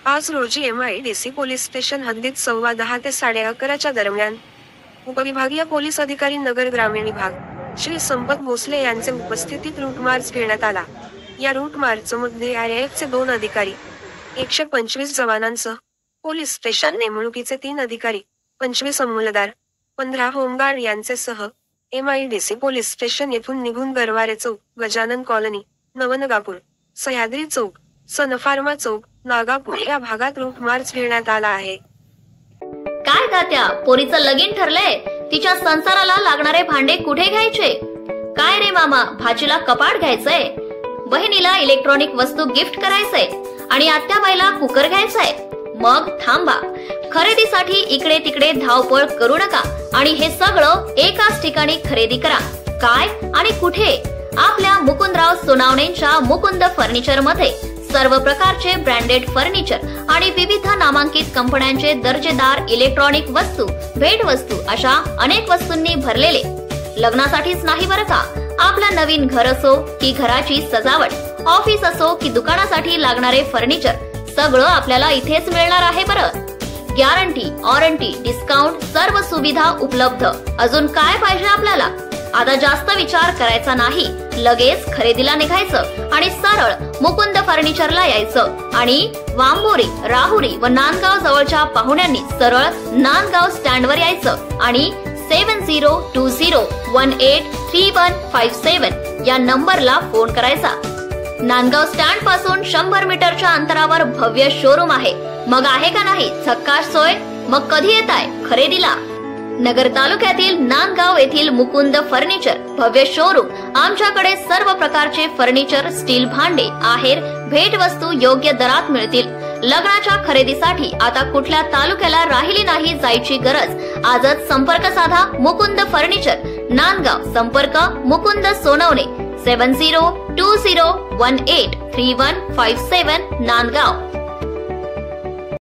आज रोजी MIDC police station हद्दीत 10:15 ते 11:30च्या दरम्यान उपविभागीय पोलीस अधिकारी नगर ग्रामीण विभाग श्री संपत भोसले यांचे उपस्थितीत रूट मार्च घेण्यात आला। या रूट मार्चमध्ये RAF चे 2 अधिकारी, 125 जवानांसह पोलीस स्टेशन नेमणुकीचे 3 अधिकारी, 25 अंमलदार, 15 होमगार्ड यांचेसह MIDC पोलीस स्टेशन येथून निघून गरवारे चौक, गजानन कॉलनी, नवनगापूर, सह्याद्री चौक, सनफार्मा चौक, नागापूर या भागात रूट मार्च घेण्यात आला आहे। काय तात्या, पोरीचं लगीन ठरलंय, तिच्या संसाराला लागणारे भांडे कुठे घ्यायचे? काय रे मामा, भाचीला कपाट घ्यायचंय, बहिणीला इलेक्ट्रॉनिक वस्तू गिफ्ट करायचंय आणि आत्याबाईला कुकर घ्यायचंय। मग थांबा, खरेदीसाठी इकडे तिकडे धावपळ करू नका आणि हे सगळं एकाच ठिकाणी खरेदी करा। काय आणि कुठे? आपल्या मुकुंदराव सोनावणेंच्या मुकुंद फर्निचर मध्ये सर्व प्रकारचे ब्रँडेड फर्निचर आणि विविध नामांकित कंपन्यांचे दर्जेदार इलेक्ट्रॉनिक वस्तू, भेटवस्तू अशा अनेक वस्तूंनी भरलेले। लग्नासाठीच नाही बरं का, आपलं नवीन घर असो की घराची सजावट, ऑफिस असो की दुकानासाठी लागणारे फर्निचर सगळं आपल्याला इथेच मिळणार आहे बरं। गॅरंटी, वॉरंटी, डिस्काउंट, सर्व सुविधा उपलब्ध। अजून काय पाहिजे आपल्याला? आता जास्त विचार करायचा नाही, लगेच खरेदीला निघायचं आणि सरळ मुकुंद फर्निचरला यायचं आणि वांबोरी, राहुरी व नांदगाव जवळच्या पाहुण्यांनी सरळ नांदगाव स्टँडवर यायचं आणि 7020183157 या नंबरला फोन करायचा। नांदगाव स्टँड पासून 100 मीटरच्या अंतरावर भव्य शोरूम आहे। मग आहे का नाही झक्कास सोय? मग कधी येताय खरेदीला? नगर तालुक्यातील नांदगाव येथील मुकुंद फर्निचर भव्य शोरूम। आमच्याकडे सर्व प्रकारचे फर्निचर, स्टील भांडे, आहेर, भेटवस्तू योग्य दरात मिळतील। लग्नाच्या खरेदीसाठी आता कुठल्या तालुक्याला राहिली नाही जायची गरज। आजच संपर्क साधा मुकुंद फर्निचर, नांदगाव। संपर्क मुकुंद सोनवणे 7020183157 नांदगाव।